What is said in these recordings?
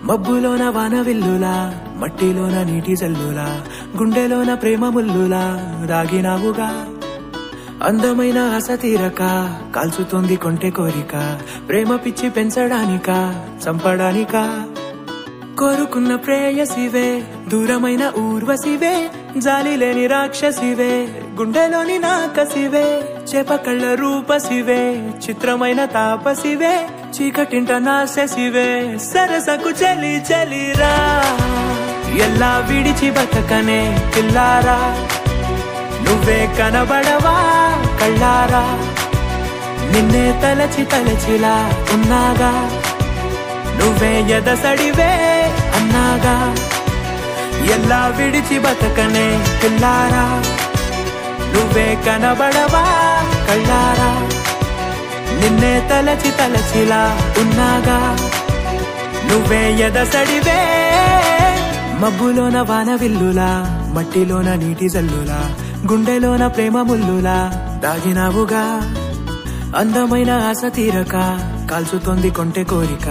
మబ్బులోన వానవిల్లులా మట్టిలోన నీటి జల్లులా గుండెలోన ప్రేమ ముల్లులా దాగినావుగా అందమైన ఆశ తీరక కాల్చుతోంది కొంటె కోరిక ప్రేమ పిచ్చి పెంచడానిక చంపడానిక కోరుకున్న ప్రేయసివే దూరమైన ఊర్వశివే జాలి లేని రాక్షసివే గుండెలోని నాకసివే చేపకళ్ళ రూపసివే చిత్రమైన తాపసివే చీకటింట నాశసివే సరసకు చలి చలిరా ఎల్లా విడిచి బతకనే పిల్లారా నువ్వే కనబడవా కళ్ళారా నిన్నే తలచి తలచిలా ఉన్నాగా నువ్వే ఎదసడివే అన్నాగా ఎల్లా విడిచి బతకనే పిల్లారా నువ్వే కనబడవా కళ్ళారా నిన్నే తలచి తలచిలా ఉన్నాగా నువ్వే ఎదసడివే మబ్బులోన వానవిల్లులా మట్టిలోన నీటి జల్లులా గుండెలోన ప్రేమ ముల్లులా దాగినావుగా అందమైన ఆశ తీరక కాల్చుతోంది కొంటె కోరిక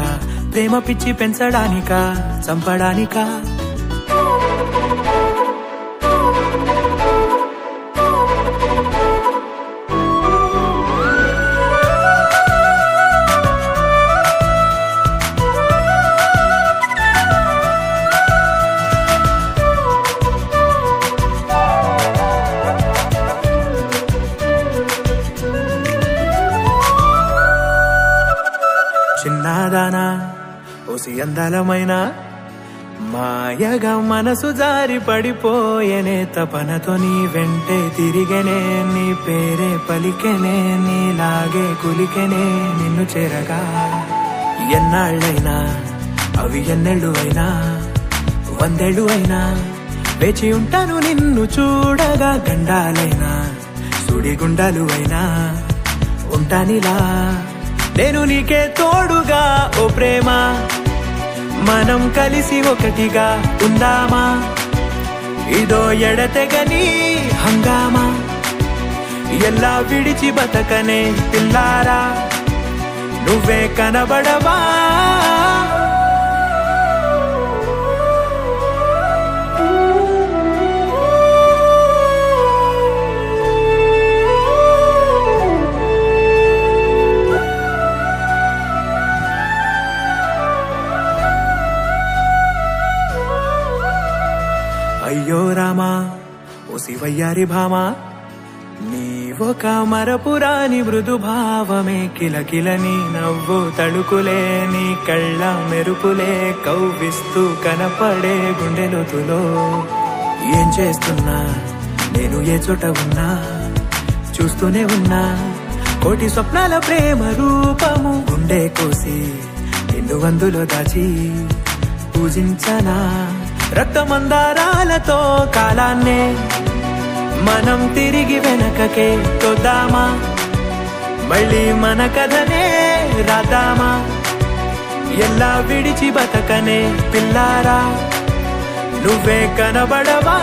ప్రేమ పిచ్చి పెంచడానిక చంపడానిక చిన్నదానా ఓసి అందలమైన మాయగా మనసు జారి పడిపోయేనే తపనతో నీ వెంటే తిరిగనే నీ పేరే పలికెనే నీలాగే కులికెనే నిన్ను చేరగా ఎన్నాళ్ళైనా అవి ఎన్నెళ్ళు అయినా 100 ఏళ్ళు అయినా వేచి ఉంటాను నిన్ను చూడగా గండాలైనా సుడిగుండాలు అయినా ఉంటానిలా నేను నీకే తోడుగా ఓ ప్రేమ మనం కలిసి ఒకటిగా ఉందామా ఇదో ఎడతెగని హంగామా ఎల్లా విడిచి బతకనే పిల్లారా నువ్వే కనబడవా అయ్యో రామా ఓ శివయ్యారి భామా నీవొక మరపురాని మృదు భావమే కిలకిలని నవ్వు తడుకులే నీ కళ్ళ మెరుపులే కవ్విస్తూ కనపడే గుండెలోతులో ఏం చేస్తున్నా నేను ఏ చోట ఉన్నా చూస్తూనే ఉన్నా కోటి స్వప్నాల ప్రేమ రూపము గుండె కోసి నిన్ను అందులో దాచి పూజించనా రక్తమందారాలతో కాలాన్నే మనం తిరిగి వెనకకే తోద్దామా మళ్ళీ మన కథనే రాద్దామా ఎల్లా విడిచి బతకనే పిల్లారా నువ్వే కనబడవా